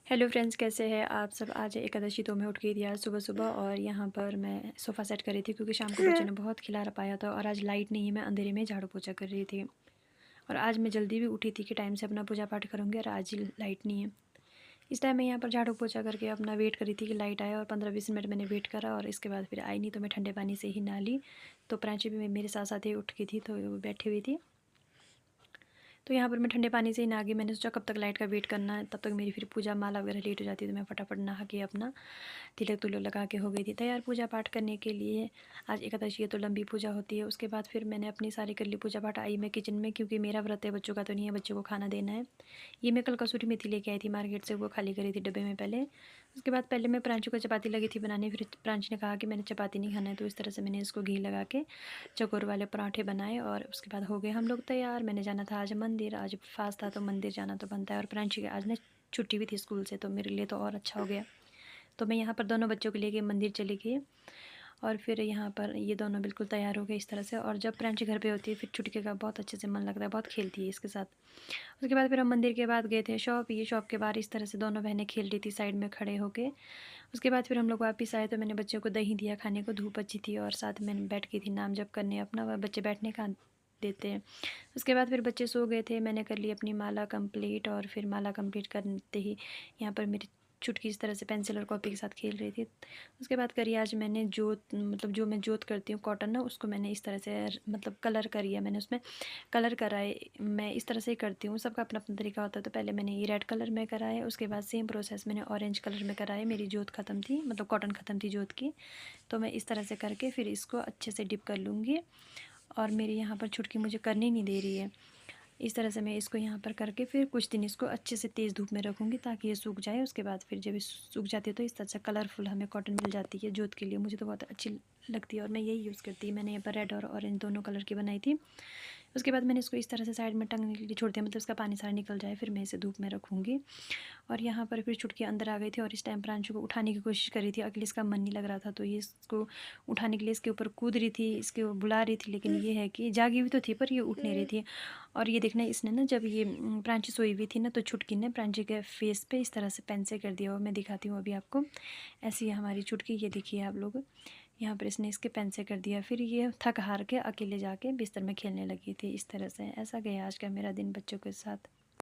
Hello friends, कैसे हैं आप सब। आज एकादशी तो मैं उठ गई थी आज सुबह-सुबह और यहाँ पर मैं सोफ़ा सेट कर रही थी क्योंकि शाम को बच्चों ने बहुत खिला पाया था और आज लाइट नहीं है। मैं अंधेरे में झाड़ू पोछा कर रही थी और आज मैं जल्दी भी उठी थी कि टाइम से अपना पूजा पाठ करूँगी और आज ही लाइट नहीं है। इस टाइम मैं यहाँ पर झाड़ू पोछा करके अपना वेट करी थी कि लाइट आए और 15-20 मिनट मैंने वेट करा और इसके बाद फिर आई नहीं तो मैं ठंडे पानी से ही नहा ली। तो प्राची भी मेरे साथ-साथ ही उठ गई थी, तो वो बैठी हुई थी। तो यहाँ पर मैं ठंडे पानी से ही नहा गई। मैंने सोचा कब तक लाइट का वेट करना है, तब तक मेरी फिर पूजा माला वगैरह लेट हो जाती है। तो मैं फटाफट नहा के अपना तिलक-तुलक लगा के हो गई थी तैयार पूजा पाठ करने के लिए। आज एकादशी है तो लंबी पूजा होती है। उसके बाद फिर मैंने अपनी सारी कर ली पूजा पाठ। आई मैं किचन में क्योंकि मेरा व्रत है, बच्चों का तो नहीं है, बच्चों को खाना देना है। ये मैं कल कसूरी मेथी लेके आई थी मार्केट से, वो खाली करी थी डब्बे में पहले। उसके बाद पहले मैं प्रांशु को चपाती लगी थी बनाने, फिर प्रांशु ने कहा कि मैंने चपाती नहीं खाना है, तो इस तरह से मैंने इसको घी लगा के चकोर वाले पराठे बनाए और उसके बाद हो गए हम लोग तैयार। मैंने जाना था आज मंदिर, आज फास्ट था तो मंदिर जाना तो बनता है और प्रांशु की आज ना छुट्टी भी थी स्कूल से, तो मेरे लिए तो और अच्छा हो गया। तो मैं यहाँ पर दोनों बच्चों को लेके मंदिर चली गई और फिर यहाँ पर ये दोनों बिल्कुल तैयार हो गए इस तरह से। और जब प्रांशी घर पे होती है फिर छुटकी का बहुत अच्छे से मन लगता है, बहुत खेलती है इसके साथ। उसके बाद फिर हम मंदिर के बाद गए थे शॉप। ये शॉप के बाहर इस तरह से दोनों बहनें खेल रही थी साइड में खड़े होके। उसके बाद फिर हम लोग वापस आए तो मैंने बच्चों को दही दिया खाने को, धूप अच्छी थी और साथ में बैठ गई थी नाम जप करने अपना। वह बच्चे बैठने का देते हैं। उसके बाद फिर बच्चे सो गए थे। मैंने कर ली अपनी माला कंप्लीट और फिर माला कंप्लीट करते ही यहाँ पर मेरी चुटकी इस तरह से पेंसिल और कॉपी के साथ खेल रही थी। उसके बाद करी आज मैंने जोत, मतलब जो मैं जोत करती हूँ कॉटन ना, उसको मैंने इस तरह से मतलब कलर करी है। मैंने उसमें कलर करा है। मैं इस तरह से ही करती हूँ, सबका अपना अपना तरीका होता है। तो पहले मैंने ये रेड कलर में करा है, उसके बाद सेम प्रोसेस मैंने ऑरेंज कलर में करा है। मेरी जोत ख़त्म थी, मतलब कॉटन ख़त्म थी जोत की। तो मैं इस तरह से करके फिर इसको अच्छे से डिप कर लूँगी। और मेरी यहाँ पर छुटकी मुझे करनी नहीं दे रही है। इस तरह से मैं इसको यहाँ पर करके फिर कुछ दिन इसको अच्छे से तेज़ धूप में रखूँगी ताकि ये सूख जाए। उसके बाद फिर जब ये सूख जाती है तो इस तरह से कलरफुल हमें कॉटन मिल जाती है जोत के लिए। मुझे तो बहुत अच्छी लगती है और मैं यही यूज़ करती। मैंने यहाँ पर रेड और ऑरेंज दोनों कलर की बनाई थी। उसके बाद मैंने इसको इस तरह से साइड में टंगने के लिए छोड़ दिया, मतलब इसका पानी सारा निकल जाए, फिर मैं इसे धूप में रखूँगी। और यहाँ पर फिर छुटकी अंदर आ गई थी और इस टाइम प्रांशु को उठाने की कोशिश कर रही थी। अखिलेश का मन नहीं लग रहा था तो ये इसको उठाने के लिए इसके ऊपर कूद रही थी, इसके बुला रही थी, लेकिन ये है कि जागी हुई तो थी पर ये उठ नहीं रही थी। और ये देखना, इसने ना जब ये प्रांची सोई हुई थी ना, तो छुटकी ने प्रांची के फेस पे इस तरह से पेन से कर दिया और मैं दिखाती हूँ अभी आपको। ऐसी है हमारी छुटकी, ये देखिए आप लोग। यहाँ पर इसने इसके पेन से कर दिया, फिर ये थक हार के अकेले जाके बिस्तर में खेलने लगी थी। इस तरह से ऐसा गया आज का मेरा दिन बच्चों के साथ।